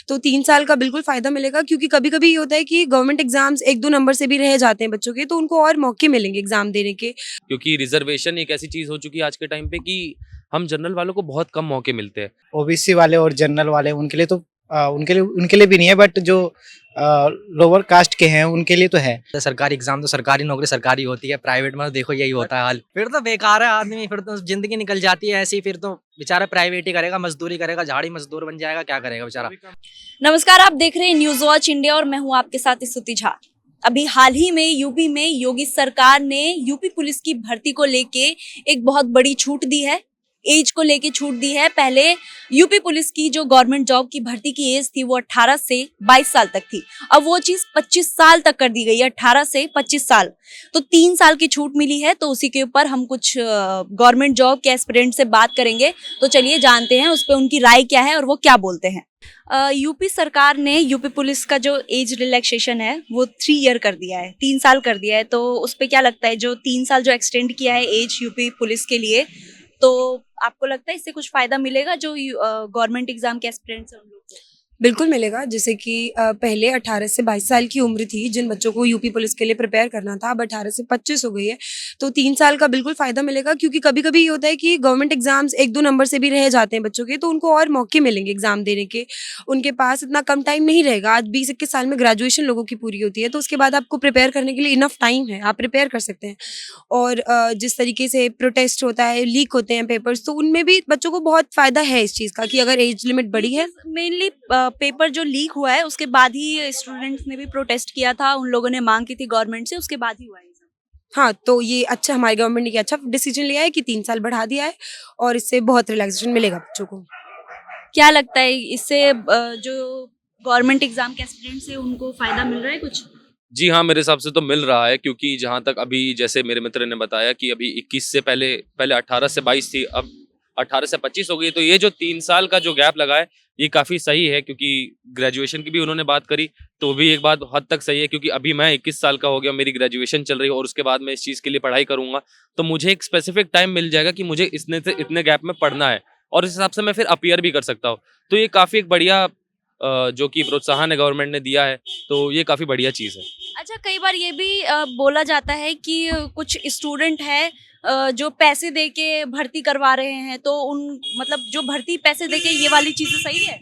तो 3 साल का बिल्कुल फ़ायदा मिलेगा, क्योंकि कभी-कभी ये होता है कि गवर्नमेंट एग्ज़ाम्स 1-2 नंबर से भी रह जाते हैं बच्चों के, तो उनको और मौके मिलेंगे एग्ज़ाम देने के। क्योंकि रिजर्वेशन एक ऐसी चीज़ हो चुकी है आज के टाइम पे कि हम जनरल वालों को बहुत कम मौके मिलते हैं। ओबीसी वाले और जनरल वाले उनके लिए तो उनके लिए भी नहीं है, बट जो लोअर कास्ट के हैं उनके लिए तो है। सरकारी एग्जाम तो सरकारी नौकरी सरकारी होती है, प्राइवेट में तो देखो यही होता है हाल। फिर तो बेकार है आदमी, फिर तो जिंदगी निकल जाती है ऐसी। फिर तो बेचारा प्राइवेट ही करेगा, मजदूरी करेगा, झाड़ी मजदूर बन जाएगा, क्या करेगा बेचारा। नमस्कार, आप देख रहे हैं न्यूज वॉच इंडिया और मैं हूं आपके साथ स्तुति झा। अभी हाल ही में यूपी में योगी सरकार ने यूपी पुलिस की भर्ती को लेके एक बहुत बड़ी छूट दी है। एज को लेके छूट दी है। पहले यूपी पुलिस की जो गवर्नमेंट जॉब की भर्ती की एज थी वो 18 से 22 साल तक थी। अब वो चीज 25 साल तक कर दी गई है, 18 से 25 साल। तो 3 साल की छूट मिली है। तो उसी के ऊपर हम कुछ गवर्नमेंट जॉब के एस्पिरेंट से बात करेंगे। तो चलिए जानते हैं उस पर उनकी राय क्या है और वो क्या बोलते हैं। यूपी सरकार ने यूपी पुलिस का जो एज रिलैक्सेशन है वो 3 ईयर कर दिया है, 3 साल कर दिया है। तो उस पे क्या लगता है, जो 3 साल जो एक्सटेंड किया है एज यूपी पुलिस के लिए, तो आपको लगता है इससे कुछ फायदा मिलेगा जो गवर्नमेंट एग्जाम के एस्पिरेंट्स हैं उन लोग को? बिल्कुल मिलेगा। जैसे कि पहले 18 से 22 साल की उम्र थी जिन बच्चों को यूपी पुलिस के लिए प्रिपेयर करना था, अब 18 से 25 हो गई है। तो 3 साल का बिल्कुल फ़ायदा मिलेगा, क्योंकि कभी-कभी ये होता है कि गवर्नमेंट एग्ज़ाम्स 1-2 नंबर से भी रह जाते हैं बच्चों के, तो उनको और मौके मिलेंगे एग्ज़ाम देने के। उनके पास इतना कम टाइम नहीं रहेगा। आज 20-21 साल में ग्रेजुएशन लोगों की पूरी होती है, तो उसके बाद आपको प्रिपेयर करने के लिए इनफ टाइम है, आप प्रिपेयर कर सकते हैं। और जिस तरीके से प्रोटेस्ट होता है, लीक होते हैं पेपर्स, तो उनमें भी बच्चों को बहुत फ़ायदा है इस चीज़ का कि अगर एज लिमिट बढ़ी है। मेनली पेपर जो लीक हुआ है उसके बाद ही स्टूडेंट्स ने भी प्रोटेस्ट किया था, उन लोगों ने मांग की थी गवर्नमेंट से, उसके बाद ही हुआ है ये सब। हाँ, तो ये अच्छा, हमारी गवर्नमेंट ने ये अच्छा डिसीजन लिया है कि 3 साल बढ़ा दिया है और इससे बहुत रिलैक्सेशन मिलेगा बच्चों को। क्या लगता है इससे जो गवर्नमेंट एग्जाम के एस्पिरेंट्स हैं उनको फायदा मिल रहा है कुछ? जी हाँ, मेरे हिसाब से तो मिल रहा है, क्योंकि जहाँ तक अभी जैसे मेरे मित्र ने बताया कि अभी 21 से पहले पहले 18 से 22 थी, अब 18 से 25 हो गई। तो ये जो 3 साल का जो गैप लगा है, ये काफ़ी सही है, क्योंकि ग्रेजुएशन की भी उन्होंने बात करी, तो भी एक बात हद तक सही है, क्योंकि अभी मैं 21 साल का हो गया, मेरी ग्रेजुएशन चल रही है और उसके बाद मैं इस चीज़ के लिए पढ़ाई करूँगा, तो मुझे एक स्पेसिफिक टाइम मिल जाएगा कि मुझे इतने से इतने गैप में पढ़ना है और इस हिसाब से मैं फिर अपीयर भी कर सकता हूँ। तो ये काफ़ी एक बढ़िया जो कि प्रोत्साहन है गवर्नमेंट ने दिया है, तो ये काफ़ी बढ़िया चीज़ है। अच्छा, कई बार ये भी बोला जाता है कि कुछ स्टूडेंट है जो पैसे दे के भर्ती करवा रहे हैं, तो उन मतलब जो भर्ती पैसे दे के, ये वाली चीजें सही है?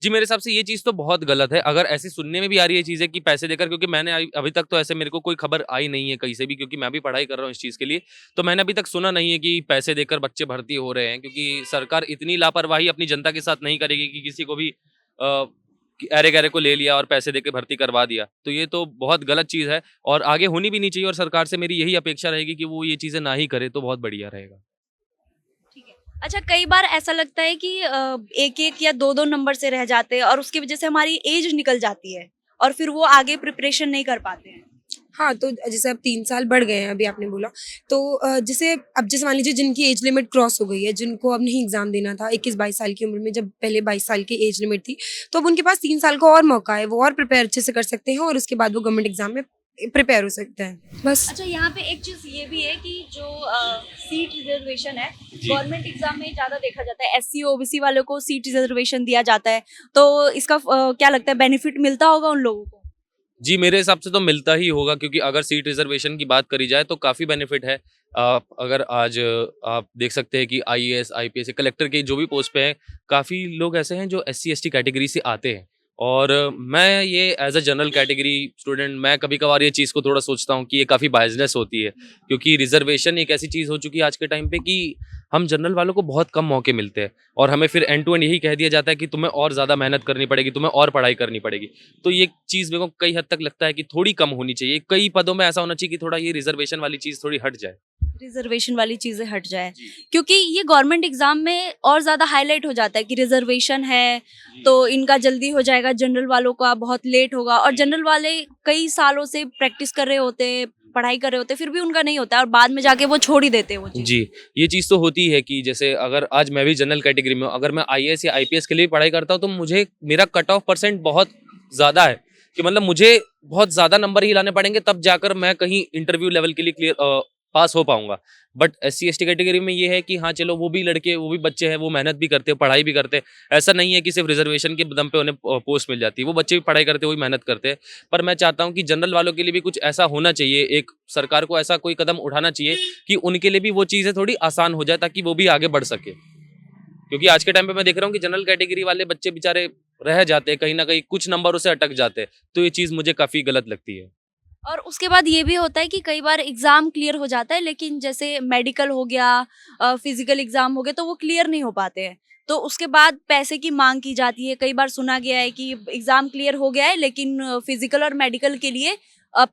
जी, मेरे हिसाब से ये चीज़ तो बहुत गलत है। अगर ऐसे सुनने में भी आ रही है चीज़ें कि पैसे देकर, क्योंकि मैंने अभी तक तो ऐसे मेरे को कोई खबर आई नहीं है कहीं से भी, क्योंकि मैं भी पढ़ाई कर रहा हूँ इस चीज़ के लिए। तो मैंने अभी तक सुना नहीं है कि पैसे देकर बच्चे भर्ती हो रहे हैं, क्योंकि सरकार इतनी लापरवाही अपनी जनता के साथ नहीं करेगी कि किसी को भी कि अरे-गरे को ले लिया और पैसे देके भर्ती करवा दिया। तो ये तो बहुत गलत चीज़ है और आगे होनी भी नहीं चाहिए, और सरकार से मेरी यही अपेक्षा रहेगी कि वो ये चीज़ें ना ही करे, तो बहुत बढ़िया रहेगा। ठीक है। अच्छा, कई बार ऐसा लगता है कि एक-एक या 2-2 नंबर से रह जाते हैं और उसकी वजह से हमारी एज निकल जाती है और फिर वो आगे प्रिपरेशन नहीं कर पाते हैं। हाँ, तो जैसे अब 3 साल बढ़ गए हैं, अभी आपने बोला, तो जैसे मान लीजिए जिनकी एज लिमिट क्रॉस हो गई है, जिनको अब नहीं एग्ज़ाम देना था 21-22 साल की उम्र में, जब पहले 22 साल की एज लिमिट थी, तो अब उनके पास 3 साल का और मौका है, वो और प्रिपेयर अच्छे से कर सकते हैं और उसके बाद वो गवर्नमेंट एग्ज़ाम में प्रिपेयर हो सकते हैं। बस। अच्छा, यहाँ पे एक चीज ये भी है कि जो सीट रिजर्वेशन है जी। गवर्नमेंट एग्जाम में ज्यादा देखा जाता है, एससी ओबीसी वालों को सीट रिजर्वेशन दिया जाता है, तो इसका क्या लगता है बेनिफिट मिलता होगा उन लोगों को? जी, मेरे हिसाब से तो मिलता ही होगा, क्योंकि अगर सीट रिज़र्वेशन की बात करी जाए तो काफ़ी बेनिफिट है। अगर आज आप देख सकते हैं कि आईएएस, आईपीएस, कलेक्टर की जो भी पोस्ट पे हैं, काफ़ी लोग ऐसे हैं जो एससी, एसटी कैटेगरी से आते हैं। और मैं ये as a general category student, मैं कभी-कभार ये चीज़ को थोड़ा सोचता हूँ कि ये काफ़ी बायसनेस होती है, क्योंकि रिज़र्वेशन एक ऐसी चीज़ हो चुकी है आज के टाइम पे कि हम जनरल वालों को बहुत कम मौके मिलते हैं और हमें फिर एंड टू एंड यही कह दिया जाता है कि तुम्हें और ज़्यादा मेहनत करनी पड़ेगी, तुम्हें और पढ़ाई करनी पड़ेगी। तो ये चीज़ मेरे को कई हद तक लगता है कि थोड़ी कम होनी चाहिए। कई पदों में ऐसा होना चाहिए कि थोड़ा ये रिज़र्वेशन वाली चीज़ थोड़ी हट जाए। रिजर्वेशन वाली चीजें हट जाए, क्योंकि ये गवर्नमेंट एग्जाम में और ज्यादा हाईलाइट हो जाता है कि रिजर्वेशन है तो इनका जल्दी हो जाएगा, जनरल वालों का बहुत लेट होगा। और जनरल वाले कई सालों से प्रैक्टिस कर रहे होते हैं, पढ़ाई कर रहे होते हैं, फिर भी उनका नहीं होता है और बाद में जाके वो छोड़ ही देते हैं वो चीज। जी, ये चीज़ तो होती है कि जैसे अगर आज मैं भी जनरल कैटेगरी में हूँ, अगर मैं आईएएस या आईपीएस के लिए पढ़ाई करता हूँ, तो मुझे मेरा कट ऑफ परसेंट बहुत ज़्यादा है कि मतलब मुझे बहुत ज़्यादा नंबर ही लाने पड़ेंगे, तब जाकर मैं कहीं इंटरव्यू लेवल के लिए पास हो पाऊंगा। बट SC ST कैटेगरी में ये है कि हाँ चलो वो भी लड़के, वो भी बच्चे हैं, वो मेहनत भी करते हैं, पढ़ाई भी करते हैं। ऐसा नहीं है कि सिर्फ रिजर्वेशन के दम पे उन्हें पोस्ट मिल जाती है, वो बच्चे भी पढ़ाई करते हैं, वो भी मेहनत करते हैं। पर मैं चाहता हूँ कि जनरल वालों के लिए भी कुछ ऐसा होना चाहिए, एक सरकार को ऐसा कोई कदम उठाना चाहिए कि उनके लिए भी वो चीज़ें थोड़ी आसान हो जाए, ताकि वो भी आगे बढ़ सके। क्योंकि आज के टाइम पे मैं देख रहा हूँ कि जनरल कैटेगरी वाले बच्चे बेचारे रह जाते हैं, कहीं ना कहीं कुछ नंबरों से अटक जाते हैं। तो ये चीज़ मुझे काफ़ी गलत लगती है। और उसके बाद ये भी होता है कि कई बार एग्जाम क्लियर हो जाता है, लेकिन जैसे मेडिकल हो गया, फिजिकल एग्जाम हो गया, तो वो क्लियर नहीं हो पाते हैं। तो उसके बाद पैसे की मांग की जाती है। कई बार सुना गया है कि एग्जाम क्लियर हो गया है, लेकिन फिजिकल और मेडिकल के लिए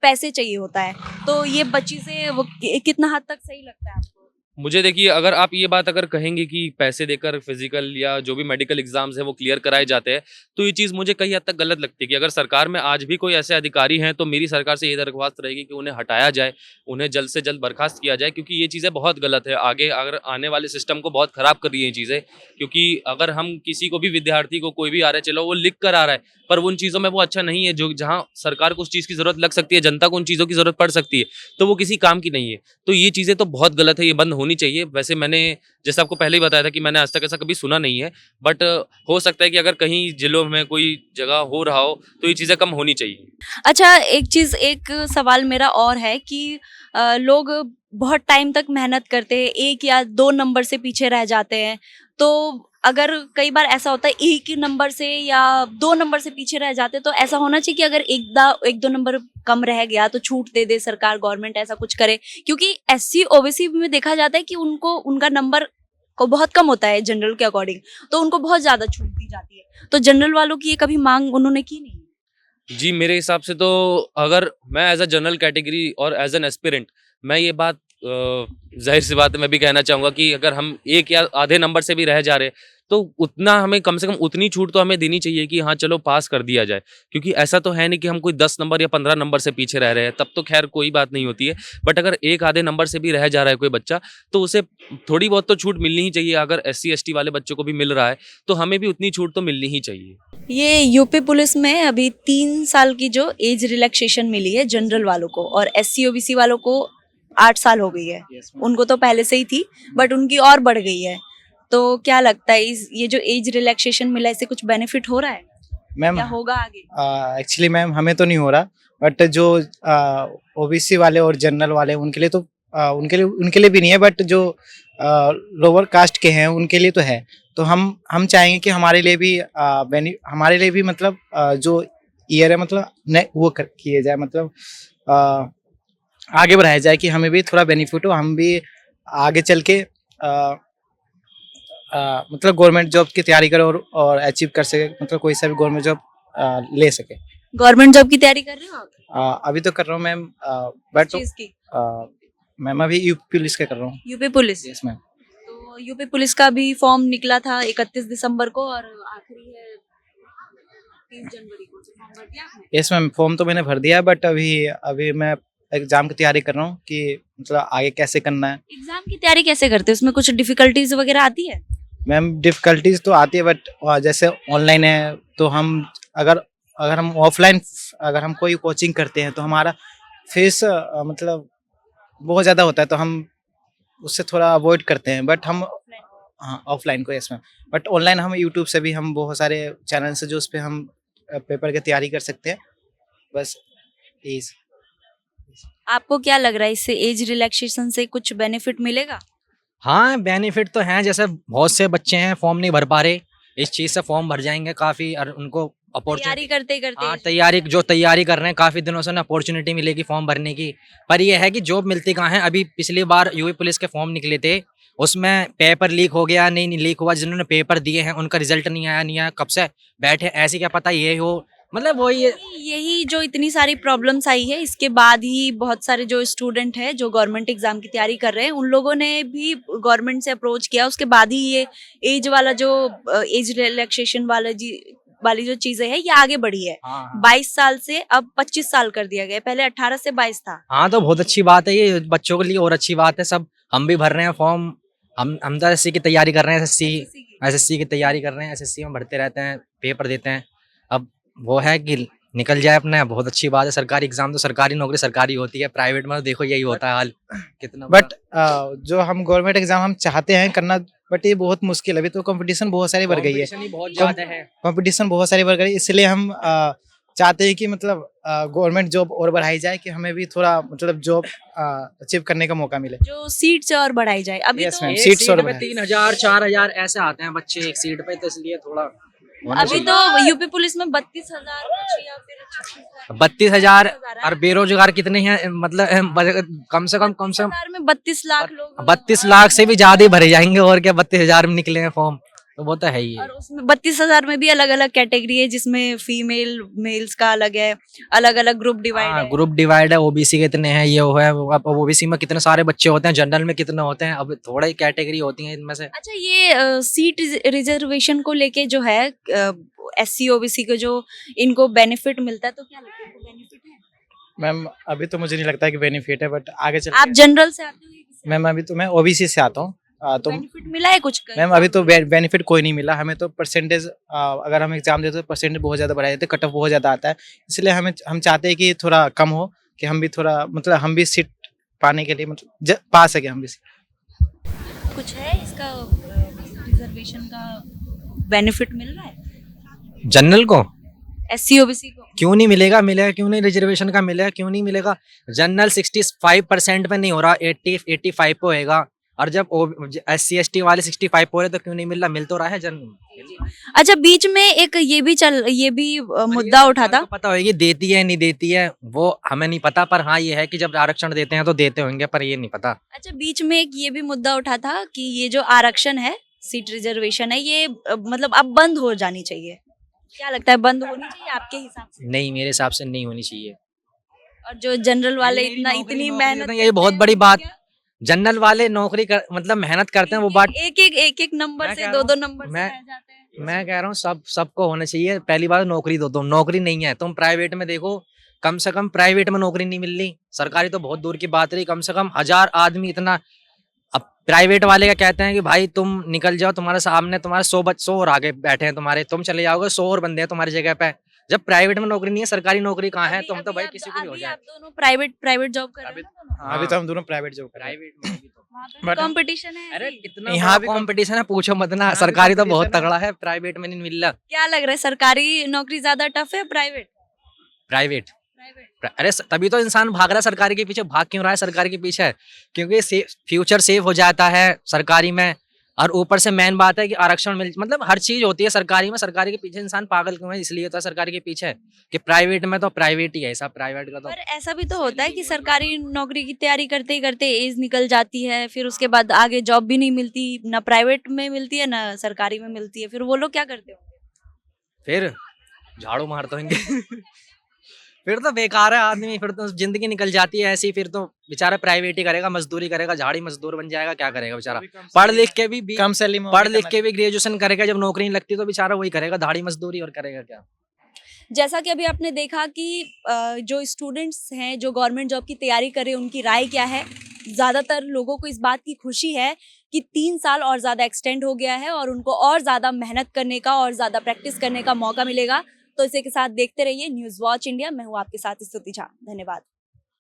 पैसे चाहिए होता है। तो ये बच्ची से वो कितना हद तक सही लगता है आपको? मुझे देखिए, अगर आप ये बात अगर कहेंगे कि पैसे देकर फिजिकल या जो भी मेडिकल एग्जाम्स है वो क्लियर कराए जाते हैं, तो ये चीज़ मुझे कहीं हद तक गलत लगती है। कि अगर सरकार में आज भी कोई ऐसे अधिकारी हैं, तो मेरी सरकार से ये दरख्वास्त रहेगी कि उन्हें हटाया जाए, उन्हें जल्द से जल्द बर्खास्त किया जाए, क्योंकि ये चीज़ें बहुत गलत है। आगे अगर आने वाले सिस्टम को बहुत ख़राब कर रही है ये चीज़ें। क्योंकि अगर हम किसी को भी, विद्यार्थी को कोई भी आ रहा है, चलो वो लिख कर आ रहा है, पर उन चीज़ों में वो अच्छा नहीं है, जो जहाँ सरकार को उस चीज़ की ज़रूरत लग सकती है, जनता को उन चीज़ों की ज़रूरत पड़ सकती है, तो वो किसी काम की नहीं है। तो ये चीज़ें तो बहुत गलत है, ये बंद होनी चाहिए। वैसे मैंने जैसे आपको पहले ही बताया था कि मैंने आज तक ऐसा कभी सुना नहीं है, बट हो सकता है कि अगर कहीं जिलों में कोई जगह हो रहा हो, तो ये चीज़ें कम होनी चाहिए। अच्छा, एक सवाल मेरा और है कि लोग बहुत टाइम तक मेहनत करते हैं, 1 या 2 नंबर से पीछे रह जाते हैं। तो अगर कई बार ऐसा होता है 1 नंबर से या 2 नंबर से पीछे रह जाते हैं, तो ऐसा होना चाहिए कि अगर 1-2 नंबर कम रह गया तो छूट दे दे सरकार, गवर्नमेंट ऐसा कुछ करे। क्योंकि SC OBC में देखा जाता है कि उनका नंबर को बहुत कम होता है जनरल के अकॉर्डिंग, तो उनको बहुत ज़्यादा छूट दी जाती है। तो जनरल वालों की ये कभी मांग उन्होंने की नहीं? जी, मेरे हिसाब से तो अगर मैं एज़ अ जनरल कैटेगरी और एज़ एन एस्पिरेंट, मैं ये बात ज़ाहिर-सी बात है, मैं भी कहना चाहूँगा कि अगर हम 1 या आधे नंबर से भी रह जा रहे हैं, तो उतना हमें, कम से कम उतनी छूट तो हमें देनी चाहिए कि हाँ, चलो पास कर दिया जाए। क्योंकि ऐसा तो है नहीं कि हम कोई 10 नंबर या 15 नंबर से पीछे रह रहे हैं, तब तो ख़ैर कोई बात नहीं होती है। बट अगर 1 आधे नंबर से भी रह जा रहा है कोई बच्चा, तो उसे थोड़ी बहुत तो छूट मिलनी ही चाहिए। अगर SC ST वाले बच्चों को भी मिल रहा है, तो हमें भी उतनी छूट तो मिलनी ही चाहिए। ये यूपी पुलिस में अभी 3 साल की जो एज रिलैक्सेशन मिली है जनरल वालों को, और SC OBC वालों को 8 साल हो गई है। उनको तो पहले से ही थी, बट उनकी और बढ़ गई है। तो क्या लगता है, ये जो एज रिलैक्सेशन मिला, इससे कुछ बेनिफिट हो रहा है मैम या होगा आगे? एक्चुअली मैम हमें तो नहीं हो रहा, बट जो OBC वाले और जनरल वाले उनके लिए तो उनके लिए भी नहीं है, बट जो लोअर कास्ट के हैं उनके लिए तो है। तो हम चाहेंगे कि हमारे लिए भी मतलब जो ईयर है, मतलब वो किए जाए, मतलब आगे बढ़ाया जाए कि हमें भी थोड़ा बेनिफिट हो, हम भी आगे चल के मतलब गवर्नमेंट जॉब की तैयारी करें और अचीव कर सके, मतलब कोई सा भी गवर्नमेंट जॉब ले सके। गवर्नमेंट जॉब की तैयारी कर रहे हो आप? अभी तो कर रहा हूँ मैम, बट चीज की? मैम अभी यूपी पुलिस का कर रहा हूँ। UP police? Yes ma'am. तो यूपी पुलिस का भी फॉर्म निकला था 31 दिसंबर को, और आखिरी है 30 जनवरी को। तो फॉर्म भर दिया आपने? यस मैम, फॉर्म तो मैंने भर दिया है, बट अभी मैं एग्जाम की तैयारी कर रहा हूँ कि मतलब आगे कैसे करना है। एग्जाम की तैयारी कैसे करते हैं? उसमें कुछ डिफिकल्टीज वगैरह आती है? मैम डिफिकल्टीज तो आती है, बट जैसे ऑनलाइन है, तो अगर हम ऑफलाइन अगर हम कोई कोचिंग करते हैं, तो हमारा फीस मतलब बहुत ज़्यादा होता है, तो हम उससे थोड़ा अवॉइड करते हैं। बट हम हाँ, ऑफलाइन को, यस मैम। बट ऑनलाइन हम यूट्यूब से भी, हम बहुत सारे चैनल से जो उस पर हम पेपर की तैयारी कर सकते हैं। बस यही। आपको क्या लग रहा है, इससे एज रिलैक्सेशन से कुछ बेनिफिट मिलेगा? हाँ, बेनिफिट तो हैं। जैसे बहुत से बच्चे हैं फॉर्म नहीं भर पा रहे, इस चीज़ से फॉर्म भर जाएंगे काफ़ी, और उनको तैयारी अपॉर्चुनिटी, करते करते हाँ, तैयारी कर रहे हैं काफ़ी दिनों से, उन्हें अपॉर्चुनिटी मिलेगी फॉर्म भरने की। पर ये है कि जॉब मिलती कहाँ है। अभी पिछली बार यूपी पुलिस के फॉर्म निकले थे, उसमें पेपर लीक हो गया, नहीं लीक हुआ, जिन्होंने पेपर दिए हैं उनका रिजल्ट नहीं आया, कब से बैठे, ऐसे क्या पता ये हो, मतलब वही यही जो इतनी सारी प्रॉब्लम्स आई है, इसके बाद ही बहुत सारे जो स्टूडेंट हैं जो गवर्नमेंट एग्जाम की तैयारी कर रहे हैं, उन लोगों ने भी गवर्नमेंट से अप्रोच किया। उसके बाद ही ये एज वाला जो एज रिलैक्सेशन वाली जो चीजें हैं, ये आगे बढ़ी है। हाँ। 22 साल से अब 25 साल कर दिया गया, पहले 18 से 22 था। हाँ, तो बहुत अच्छी बात है ये बच्चों के लिए, और अच्छी बात है। सब हम भी भर रहे हैं फॉर्म, हम तो SSC की तैयारी कर रहे हैं, SSC की तैयारी कर रहे हैं, SSC में भरते रहते हैं, पेपर देते हैं। अब वो है कि निकल जाए अपना बहुत अच्छी बात है। सरकारी एग्जाम तो सरकारी नौकरी सरकारी होती है, प्राइवेट में तो देखो यही होता है हाल कितना बट जो हम गवर्नमेंट एग्जाम हम चाहते हैं करना, बट ये बहुत मुश्किल है। अभी तो कंपटीशन बहुत सारी बढ़ गई है, competition ही बहुत ज्यादा है। कंपटीशन बहुत सारी बढ़ गई है, इसलिए हम चाहते हैं कि मतलब गवर्नमेंट जॉब और बढ़ाई जाए, कि हमें भी थोड़ा मतलब जॉब अचीव करने का मौका मिले। जो सीट्स और बढ़ाई जाए अभी Yes, तो ma'am. एक सीट्स सीट और पे बढ़ाए। 3000 4000 ऐसे आते हैं बच्चे एक सीट पे, तो इसलिए थोड़ा होना अभी चाहिए। तो यूपी पुलिस में 32,000 कुछ या फिर 36,000 32,000 है। और बेरोजगार कितने हैं, मतलब कम से कम 32,000 में 32 लाख लोग 32 लाख से भी ज्यादा ही भरे जाएंगे, और क्या 32,000 में निकले हैं फॉर्म, तो वो तो है ही है। और उसमें 32,000 में भी अलग अलग कैटेगरी है, जिसमें फीमेल मेल्स का अलग है, अलग अलग ग्रुप डिवाइड है। ग्रुप डिवाइड है, ओबीसी के इतने हैं, ये वो है। अब ओबीसी में कितने सारे बच्चे होते हैं, जनरल में कितने होते हैं, अब थोड़ा ही कैटेगरी होती है इनमें से। अच्छा, ये सीट रिजर्वेशन को लेके जो है एससी ओबीसी को जो इनको बेनिफिट मिलता है, तो क्या लगता है इनको बेनिफिट है? मैम अभी तो मुझे नहीं लगता है कि बेनिफिट है, बट आगे चल आप जनरल से आते हो या किससे? मैम अभी तो मैं ओबीसी से आता हूँ, तो बेनिफिट मिला है कुछ मैम अभी तो बेनिफिट कोई नहीं मिला हमें। तो परसेंटेज अगर हम एग्जाम देते तो परसेंटेज बहुत ज़्यादा बढ़ाए जाते, कट ऑफ बहुत ज़्यादा आता है, इसलिए हम चाहते हैं कि थोड़ा कम हो, कि हम भी थोड़ा मतलब हम भी सीट पाने के लिए मतलब पा सके हम भी सीट। कुछ है इसका रिजर्वेशन का बेनिफिट मिल रहा है जनरल को एससी ओबीसी को? क्यों नहीं मिलेगा, मिलेगा क्यों नहीं, रिजर्वेशन का मिलेगा क्यों नहीं मिलेगा। जनरल 65% पे नहीं हो रहा, 85 पे होएगा, और जब SC ST वाले 65 पे हो रहे तो क्यों नहीं मिल रहा, मिल तो रहा है जनरल। अच्छा, बीच में एक ये भी मुद्दा उठा था। पता होगी देती है नहीं देती है वो हमें नहीं पता, पर हाँ ये है कि जब आरक्षण देते हैं तो देते होंगे, पर ये नहीं पता। अच्छा, बीच में एक ये भी मुद्दा उठा था कि ये जो आरक्षण है, सीट रिजर्वेशन है, ये मतलब अब बंद हो जानी चाहिए। क्या लगता है, बंद होनी चाहिए आपके हिसाब से? नहीं, मेरे हिसाब से नहीं होनी चाहिए। और जो जनरल वाले नहीं, इतनी नौकरी मेहनत देते हैं, ये बहुत बड़ी बात। जनरल वाले नौकरी कर मतलब मेहनत करते हैं, वो बात एक नंबर मैं से कह दो रहा हूँ, नंबर से मैं- रह जाते हैं। मैं कह रहा हूँ सबको होना चाहिए। पहली बात नौकरी दो, तुम नौकरी नहीं है, तुम प्राइवेट में देखो, कम से कम प्राइवेट में नौकरी नहीं मिल रही, सरकारी तो बहुत दूर की बात रही। कम से कम 1000 आदमी इतना, अब प्राइवेट वाले का कहते हैं कि भाई तुम निकल जाओ, तुम्हारे सामने तुम्हारे 100 और आगे बैठे हैं तुम्हारे, तुम चले जाओगे, 100 और बंदे हैं तुम्हारी जगह पे। जब प्राइवेट में नौकरी नहीं है, सरकारी नौकरी कहाँ है, तुम तो भाई किसी को भी हो अभी जाए। आप दोनों प्राइवेट जॉब कर रहे हैं ना दोनों? हाँ, अभी तो हम दोनों प्राइवेट जॉब कर रहे हैं। प्राइवेट में भी तो वहाँ पे But- कंपटीशन है अरे ऐसे ही। इतना यहाँ यहाँ भी भी कंपटीशन है, पूछो मत ना। यहाँ भी सरकारी तो बहुत competition है। तगड़ा है, प्राइवेट में नहीं मिल रहा। क्या लग रहा है, सरकारी नौकरी ज्यादा टफ है प्राइवेट? प्राइवेट प्राइवेट अरे तभी तो इंसान भाग रहा है सरकारी के पीछे। भाग क्यों रहा है सरकारी के पीछे? क्योंकि फ्यूचर सेफ हो जाता है सरकारी में, और ऊपर से मेन बात है कि आरक्षण मिल, मतलब हर चीज होती है सरकारी में। सरकारी के पीछे इंसान पागल क्यों है, इसलिए तो है सरकारी के पीछे, कि प्राइवेट में तो प्राइवेट ही है, सब प्राइवेट का तो। पर ऐसा भी तो होता है कि सरकारी नौकरी की तैयारी करते ही करते एज निकल जाती है, फिर उसके बाद आगे जॉब भी नहीं मिलती, ना प्राइवेट में मिलती है ना सरकारी में मिलती है, फिर वो लोग क्या करते होंगे? फिर झाड़ू मारते होंगे फिर तो बेकार है आदमी, फिर तो जिंदगी निकल जाती है ऐसी। फिर तो बेचारा प्राइवेट ही करेगा, मजदूरी करेगा, झाड़ी मजदूर बन जाएगा, क्या करेगा बेचारा। पढ़ लिख के भी कम सैलरी में पढ़ लिख के भी ग्रेजुएशन करेगा, जब नौकरी नहीं लगती तो बेचारा वही करेगा, दाढ़ी मजदूरी, और करेगा क्या। जैसा कि अभी आपने देखा कि जो स्टूडेंट्स हैं जो गवर्नमेंट जॉब की तैयारी कर रहे हैं, उनकी राय क्या है। ज़्यादातर लोगों को इस बात की खुशी है कि 3 साल और ज़्यादा एक्सटेंड हो गया है और उनको और ज़्यादा मेहनत करने का और ज़्यादा प्रैक्टिस करने का मौका मिलेगा। तो इसी के साथ देखते रहिए न्यूज़ वॉच इंडिया। मैं हूँ आपके साथ स्तुति झा। धन्यवाद।